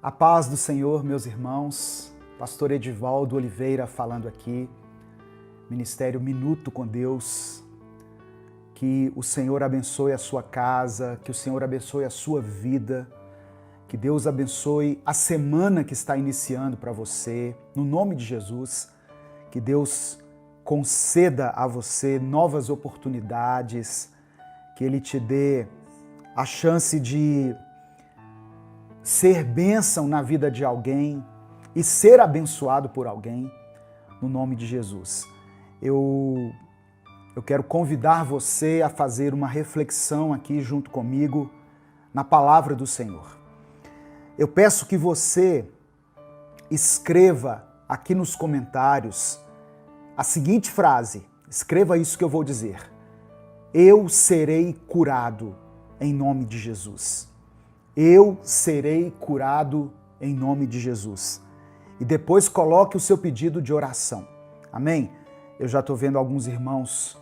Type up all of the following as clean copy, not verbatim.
A paz do Senhor, meus irmãos, pastor Edivaldo Oliveira falando aqui, Ministério Minuto com Deus. Que o Senhor abençoe a sua casa, que o Senhor abençoe a sua vida, que Deus abençoe a semana que está iniciando para você, no nome de Jesus, que Deus conceda a você novas oportunidades, que Ele te dê a chance de ser bênção na vida de alguém e ser abençoado por alguém, no nome de Jesus. Eu quero convidar você a fazer uma reflexão aqui junto comigo na palavra do Senhor. Eu peço que você escreva aqui nos comentários a seguinte frase, escreva isso que eu vou dizer: eu serei curado em nome de Jesus. Eu serei curado em nome de Jesus. E depois coloque o seu pedido de oração. Amém? Eu já estou vendo alguns irmãos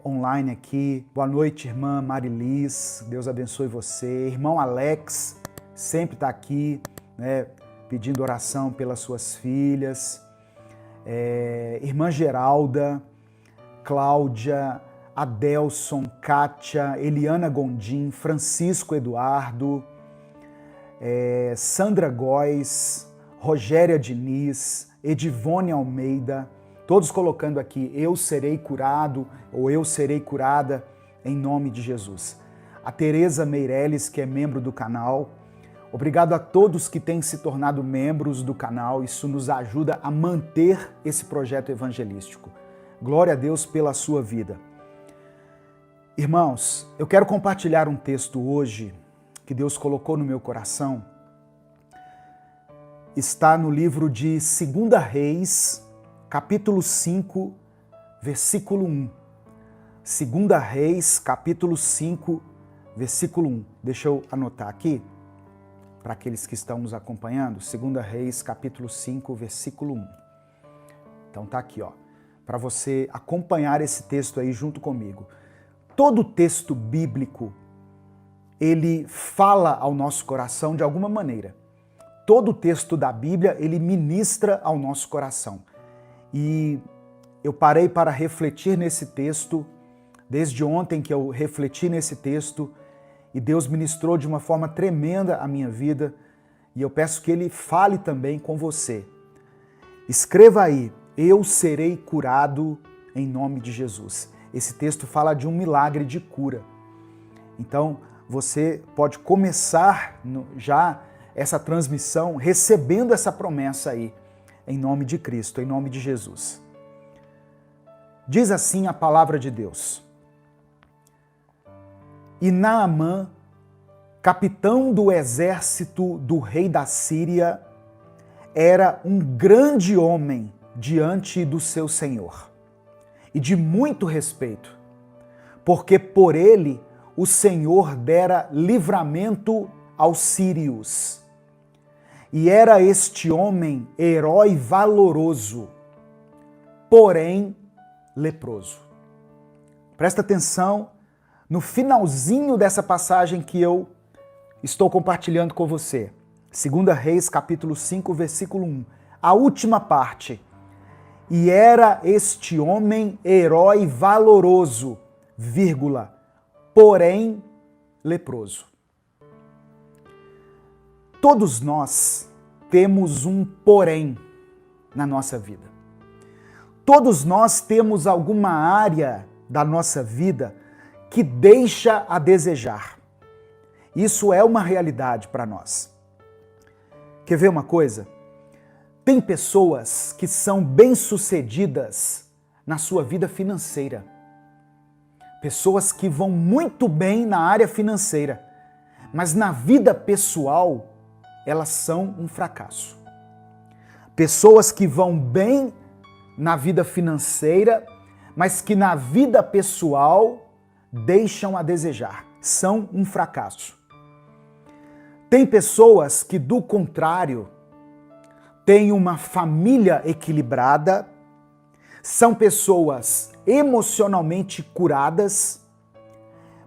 online aqui. Boa noite, irmã Marilis. Deus abençoe você. Irmão Alex sempre está aqui, né, pedindo oração pelas suas filhas. Irmã Geralda, Cláudia, Adelson, Kátia, Eliana Gondim, Francisco Eduardo, Sandra Góes, Rogéria Diniz, Edivone Almeida, todos colocando aqui, eu serei curado ou eu serei curada em nome de Jesus. A Tereza Meirelles, que é membro do canal, obrigado a todos que têm se tornado membros do canal, isso nos ajuda a manter esse projeto evangelístico. Glória a Deus pela sua vida. Irmãos, eu quero compartilhar um texto hoje que Deus colocou no meu coração. Está no livro de 2 Reis, capítulo 5, versículo 1. 2 Reis, capítulo 5, versículo 1. Deixa eu anotar aqui, para aqueles que estão nos acompanhando. 2 Reis, capítulo 5, versículo 1. Então tá aqui, ó, para você acompanhar esse texto aí junto comigo. Todo texto bíblico, ele fala ao nosso coração de alguma maneira. Todo texto da Bíblia, ele ministra ao nosso coração. E eu parei para refletir nesse texto, desde ontem que eu refleti nesse texto, e Deus ministrou de uma forma tremenda a minha vida, e eu peço que Ele fale também com você. Escreva aí, eu serei curado em nome de Jesus. Esse texto fala de um milagre de cura. Então, você pode começar já essa transmissão recebendo essa promessa aí, em nome de Cristo, em nome de Jesus. Diz assim a palavra de Deus. E Naamã, capitão do exército do rei da Síria, era um grande homem diante do seu senhor e de muito respeito, porque por ele o Senhor dera livramento aos sírios. E era este homem herói valoroso, porém leproso. Presta atenção no finalzinho dessa passagem que eu estou compartilhando com você. 2 Reis, capítulo 5, versículo 1. A última parte. E era este homem herói valoroso, vírgula, porém leproso. Todos nós temos um porém na nossa vida. Todos nós temos alguma área da nossa vida que deixa a desejar. Isso é uma realidade para nós. Quer ver uma coisa? Tem pessoas que são bem-sucedidas na sua vida financeira. Pessoas que vão muito bem na área financeira, mas na vida pessoal elas são um fracasso. Pessoas que vão bem na vida financeira, mas que na vida pessoal deixam a desejar, são um fracasso. Tem pessoas que, do contrário, têm uma família equilibrada, são pessoas emocionalmente curadas,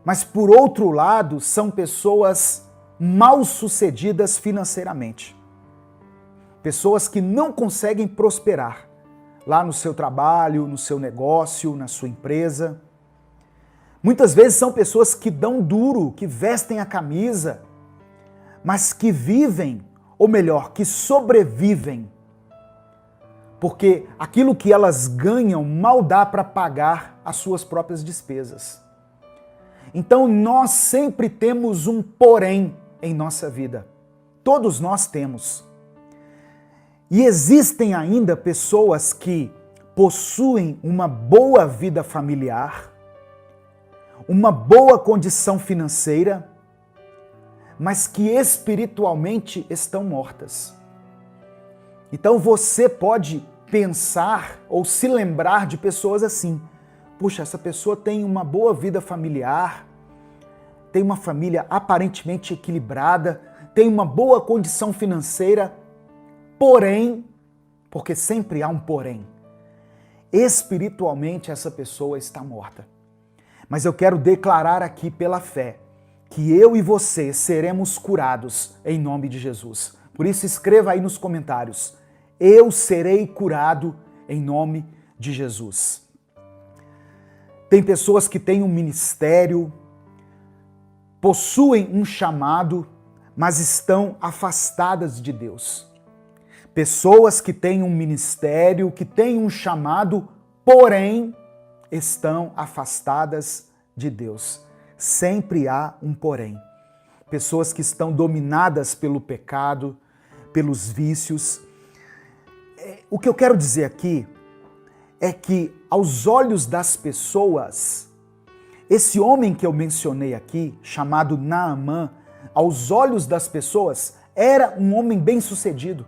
mas por outro lado, são pessoas mal-sucedidas financeiramente. Pessoas que não conseguem prosperar lá no seu trabalho, no seu negócio, na sua empresa. Muitas vezes são pessoas que dão duro, que vestem a camisa, mas que vivem, ou melhor, que sobrevivem, porque aquilo que elas ganham mal dá para pagar as suas próprias despesas. Então nós sempre temos um porém em nossa vida. Todos nós temos. E existem ainda pessoas que possuem uma boa vida familiar, uma boa condição financeira, mas que espiritualmente estão mortas. Então você pode pensar ou se lembrar de pessoas assim. Puxa, essa pessoa tem uma boa vida familiar, tem uma família aparentemente equilibrada, tem uma boa condição financeira, porém, porque sempre há um porém, espiritualmente essa pessoa está morta. Mas eu quero declarar aqui pela fé que eu e você seremos curados em nome de Jesus. Por isso escreva aí nos comentários: eu serei curado em nome de Jesus. Tem pessoas que têm um ministério, possuem um chamado, mas estão afastadas de Deus. Pessoas que têm um ministério, que têm um chamado, porém estão afastadas de Deus. Sempre há um porém. Pessoas que estão dominadas pelo pecado, pelos vícios. O que eu quero dizer aqui é que, aos olhos das pessoas, esse homem que eu mencionei aqui, chamado Naamã, aos olhos das pessoas, era um homem bem-sucedido.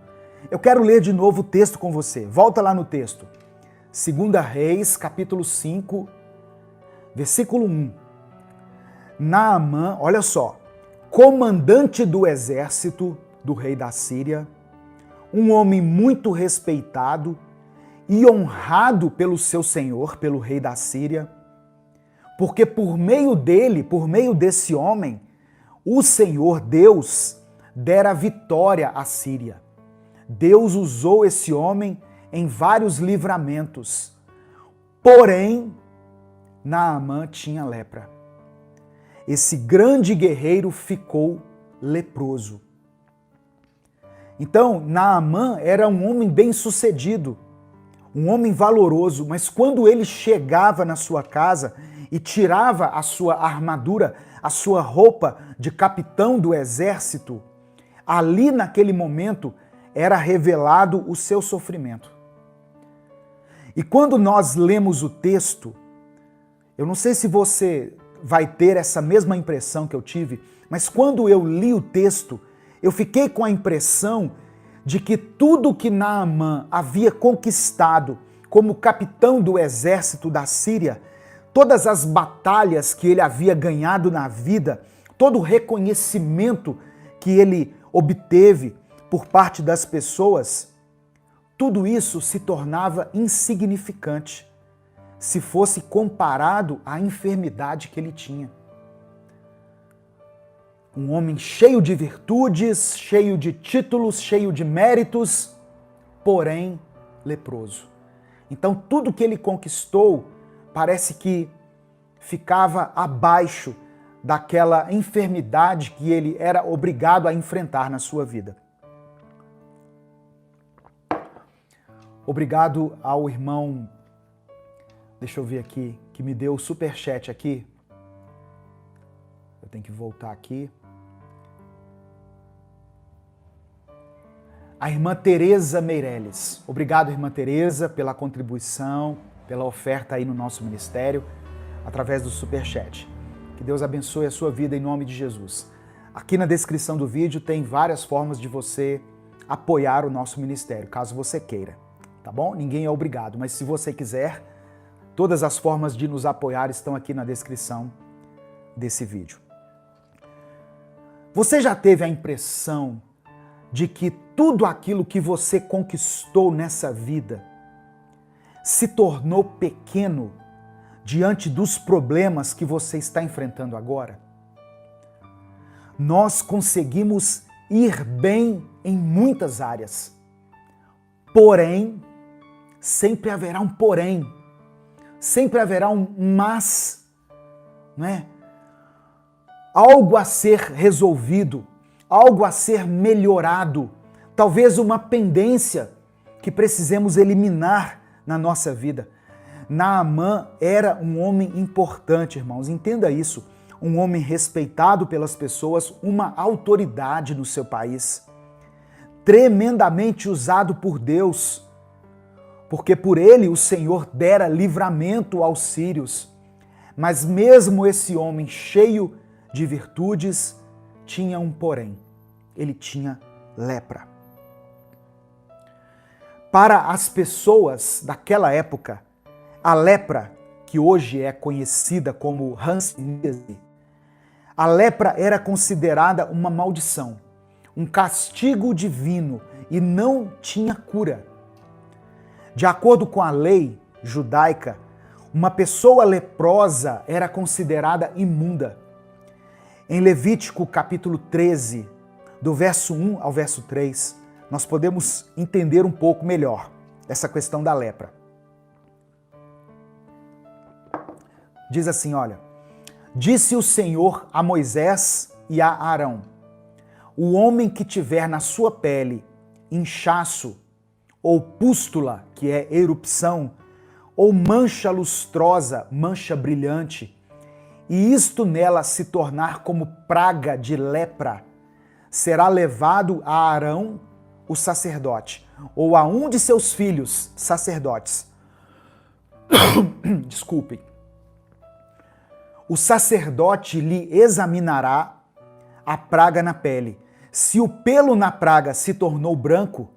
Eu quero ler de novo o texto com você. Volta lá no texto. 2 Reis, capítulo 5, versículo 1. Naamã, olha só, comandante do exército do rei da Síria, um homem muito respeitado e honrado pelo seu senhor, pelo rei da Síria, porque por meio dele, por meio desse homem, o Senhor Deus dera vitória à Síria. Deus usou esse homem em vários livramentos. Porém, Naamã tinha lepra. Esse grande guerreiro ficou leproso. Então, Naamã era um homem bem-sucedido, um homem valoroso, mas quando ele chegava na sua casa e tirava a sua armadura, a sua roupa de capitão do exército, ali naquele momento era revelado o seu sofrimento. E quando nós lemos o texto, eu não sei se você vai ter essa mesma impressão que eu tive, mas quando eu li o texto, eu fiquei com a impressão de que tudo que Naamã havia conquistado como capitão do exército da Síria, todas as batalhas que ele havia ganhado na vida, todo o reconhecimento que ele obteve por parte das pessoas, tudo isso se tornava insignificante se fosse comparado à enfermidade que ele tinha. Um homem cheio de virtudes, cheio de títulos, cheio de méritos, porém leproso. Então tudo que ele conquistou parece que ficava abaixo daquela enfermidade que ele era obrigado a enfrentar na sua vida. Obrigado ao irmão, deixa eu ver aqui, que me deu o superchat aqui. Eu tenho que voltar aqui. A irmã Tereza Meirelles. Obrigado, irmã Tereza, pela contribuição, pela oferta aí no nosso ministério, através do superchat. Que Deus abençoe a sua vida em nome de Jesus. Aqui na descrição do vídeo tem várias formas de você apoiar o nosso ministério, caso você queira, tá bom? Ninguém é obrigado, mas se você quiser, todas as formas de nos apoiar estão aqui na descrição desse vídeo. Você já teve a impressão de que tudo aquilo que você conquistou nessa vida se tornou pequeno diante dos problemas que você está enfrentando agora? nós conseguimos ir bem em muitas áreas. Porém, sempre haverá um porém, sempre haverá um mas, não é? Algo a ser resolvido, algo a ser melhorado, talvez uma pendência que precisemos eliminar na nossa vida. Naamã era um homem importante, irmãos, entenda isso, um homem respeitado pelas pessoas, uma autoridade no seu país, tremendamente usado por Deus, porque por ele o Senhor dera livramento aos sírios. Mas mesmo esse homem cheio de virtudes tinha um porém, ele tinha lepra. Para as pessoas daquela época, a lepra, que hoje é conhecida como hanseníase, a lepra era considerada uma maldição, um castigo divino e não tinha cura. De acordo com a lei judaica, uma pessoa leprosa era considerada imunda. Em Levítico capítulo 13, do verso 1 ao verso 3, nós podemos entender um pouco melhor essa questão da lepra. Diz assim, olha: disse o Senhor a Moisés e a Arão: o homem que tiver na sua pele inchaço, ou pústula, que é erupção, ou mancha lustrosa, mancha brilhante, e isto nela se tornar como praga de lepra, será levado a Arão, o sacerdote, ou a um de seus filhos, sacerdotes. Desculpem. O sacerdote lhe examinará a praga na pele. Se o pelo na praga se tornou branco,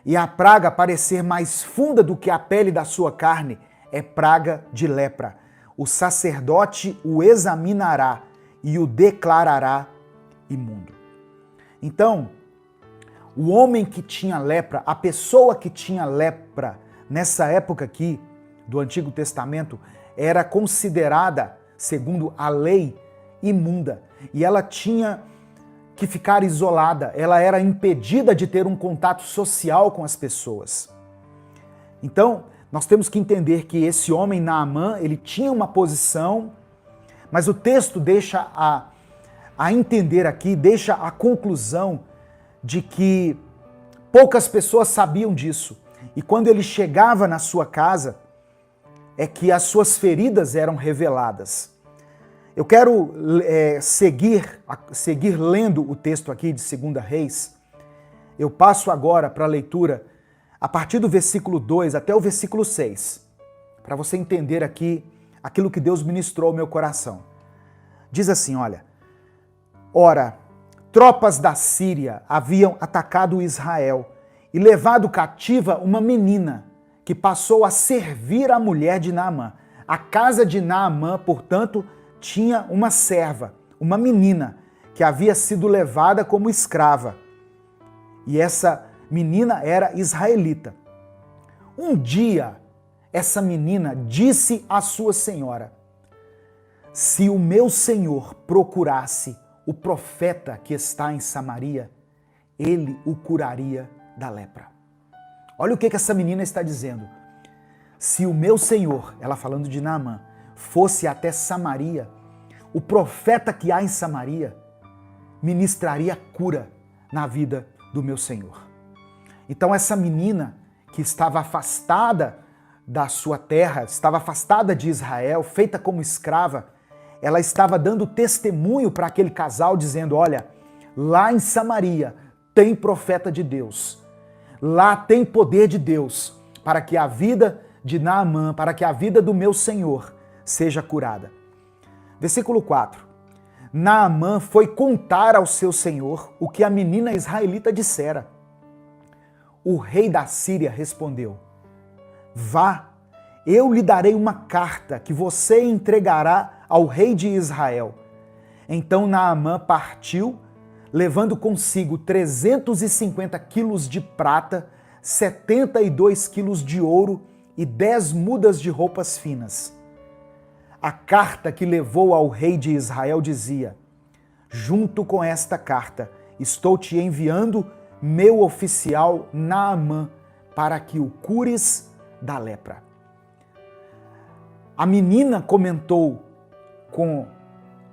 e a praga parecer mais funda do que a pele da sua carne, é praga de lepra. O sacerdote o examinará e o declarará imundo. Então, o homem que tinha lepra, a pessoa que tinha lepra nessa época aqui do Antigo Testamento, era considerada, segundo a lei, imunda. E ela tinha que ficar isolada, ela era impedida de ter um contato social com as pessoas. Então, nós temos que entender que esse homem, Naamã, ele tinha uma posição, mas o texto deixa a entender aqui, deixa a conclusão de que poucas pessoas sabiam disso. E quando ele chegava na sua casa, é que as suas feridas eram reveladas. Eu quero seguir lendo o texto aqui de 2 Reis. Eu passo agora para a leitura a partir do versículo 2 até o versículo 6, para você entender aqui aquilo que Deus ministrou ao meu coração. Diz assim, olha: ora, tropas da Síria haviam atacado Israel e levado cativa uma menina que passou a servir a mulher de Naamã. A casa de Naamã, portanto, tinha uma serva, uma menina, que havia sido levada como escrava. E essa menina era israelita. Um dia, essa menina disse à sua senhora: se o meu senhor procurasse o profeta que está em Samaria, ele o curaria da lepra. Olha o que essa menina está dizendo. Se o meu senhor, ela falando de Naamã, fosse até Samaria, o profeta que há em Samaria ministraria cura na vida do meu senhor. Então essa menina que estava afastada da sua terra, estava afastada de Israel, feita como escrava, ela estava dando testemunho para aquele casal, dizendo: olha, lá em Samaria tem profeta de Deus, lá tem poder de Deus, para que a vida de Naamã, para que a vida do meu senhor seja curada. Versículo 4. Naamã foi contar ao seu senhor o que a menina israelita dissera. O rei da Síria respondeu: vá, eu lhe darei uma carta que você entregará ao rei de Israel. Então Naamã partiu, levando consigo 350 quilos de prata, 72 quilos de ouro e 10 mudas de roupas finas. A carta que levou ao rei de Israel dizia: junto com esta carta, estou te enviando meu oficial Naamã, para que o cures da lepra. A menina comentou com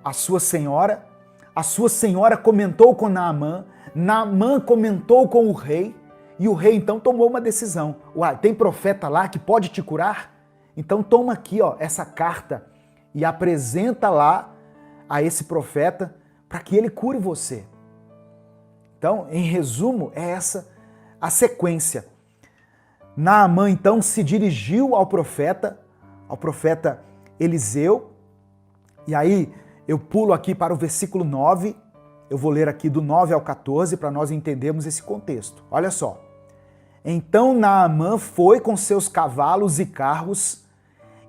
a sua senhora comentou com Naamã, Naamã comentou com o rei, e o rei então tomou uma decisão. Uai, tem profeta lá que pode te curar? Então toma aqui, ó, essa carta e apresenta lá a esse profeta para que ele cure você. Então, em resumo, é essa a sequência. Naamã então se dirigiu ao profeta Eliseu, e aí eu pulo aqui para o versículo 9, eu vou ler aqui do 9 ao 14 para nós entendermos esse contexto. Olha só. Então Naamã foi com seus cavalos e carros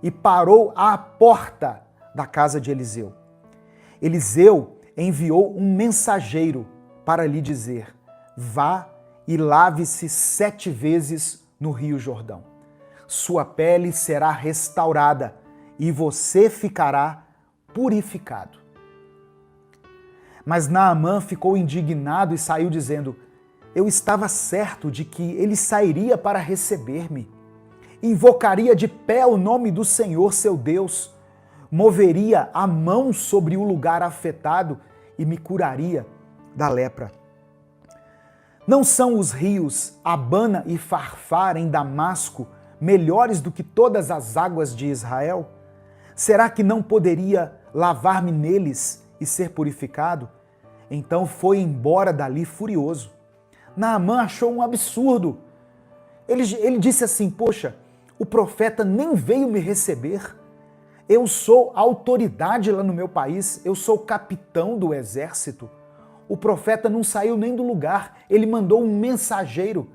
e parou à porta da casa de Eliseu. Eliseu enviou um mensageiro para lhe dizer: vá e lave-se 7 vezes no Rio Jordão. Sua pele será restaurada e você ficará purificado. Mas Naamã ficou indignado e saiu dizendo: eu estava certo de que ele sairia para receber-me, invocaria de pé o nome do Senhor seu Deus, moveria a mão sobre o lugar afetado e me curaria da lepra. Não são os rios Abana e Farfar em Damasco melhores do que todas as águas de Israel? Será que não poderia lavar-me neles e ser purificado? Então foi embora dali furioso. Naamã achou um absurdo. Ele disse assim: poxa, o profeta nem veio me receber. Eu sou autoridade lá no meu país, eu sou capitão do exército. O profeta não saiu nem do lugar, ele mandou um mensageiro.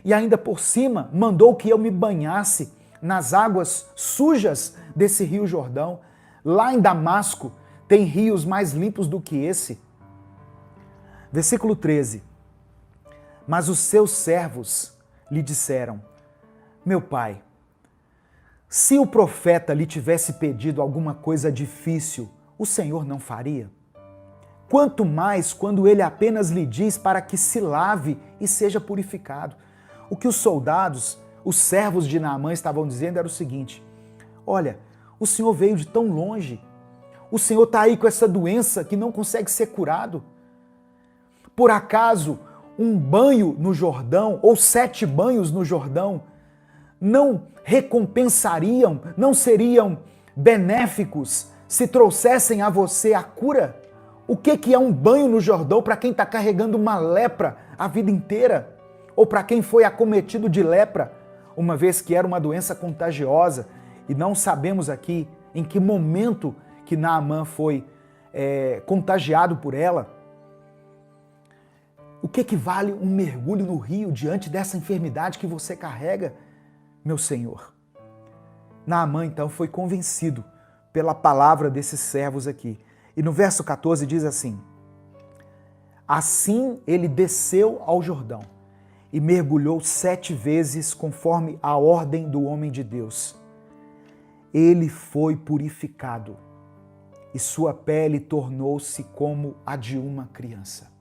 E ainda por cima, mandou que eu me banhasse nas águas sujas desse Rio Jordão. Lá em Damasco tem rios mais limpos do que esse. Versículo 13. Mas os seus servos lhe disseram: meu pai, se o profeta lhe tivesse pedido alguma coisa difícil, o Senhor não faria? Quanto mais quando ele apenas lhe diz para que se lave e seja purificado. O que os soldados, os servos de Naamã estavam dizendo era o seguinte: olha, o Senhor veio de tão longe, o Senhor está aí com essa doença que não consegue ser curado. Por acaso um banho no Jordão, ou 7 banhos no Jordão, não recompensariam, não seriam benéficos se trouxessem a você a cura? O que é um banho no Jordão para quem está carregando uma lepra a vida inteira? Ou para quem foi acometido de lepra, uma vez que era uma doença contagiosa, e não sabemos aqui em que momento que Naamã foi contagiado por ela. O que vale um mergulho no rio diante dessa enfermidade que você carrega, meu Senhor? Naamã, então, foi convencido pela palavra desses servos aqui. E no verso 14 diz assim: assim ele desceu ao Jordão e mergulhou 7 vezes conforme a ordem do homem de Deus. Ele foi purificado e sua pele tornou-se como a de uma criança.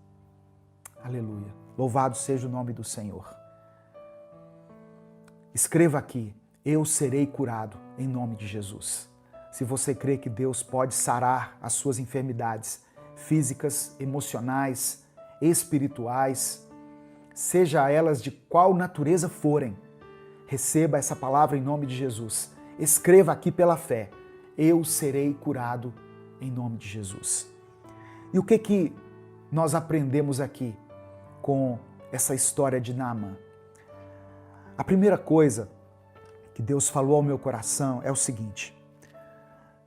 Aleluia. Louvado seja o nome do Senhor. Escreva aqui: eu serei curado em nome de Jesus. Se você crê que Deus pode sarar as suas enfermidades físicas, emocionais, espirituais, seja elas de qual natureza forem, receba essa palavra em nome de Jesus. Escreva aqui pela fé: eu serei curado em nome de Jesus. E o que nós aprendemos aqui com essa história de Naamã? A primeira coisa que Deus falou ao meu coração é o seguinte: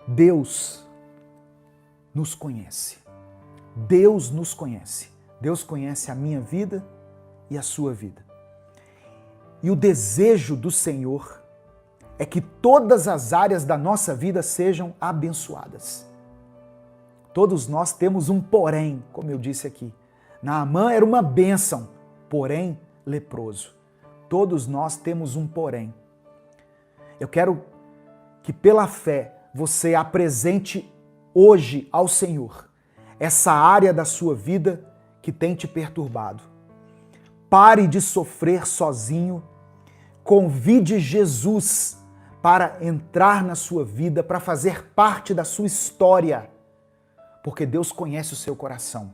Deus nos conhece. Deus nos conhece. Deus conhece a minha vida e a sua vida. E o desejo do Senhor é que todas as áreas da nossa vida sejam abençoadas. Todos nós temos um porém, como eu disse aqui. Naamã era uma bênção, porém leproso. Todos nós temos um porém. Eu quero que pela fé você apresente hoje ao Senhor essa área da sua vida que tem te perturbado. Pare de sofrer sozinho. Convide Jesus para entrar na sua vida, para fazer parte da sua história, porque Deus conhece o seu coração.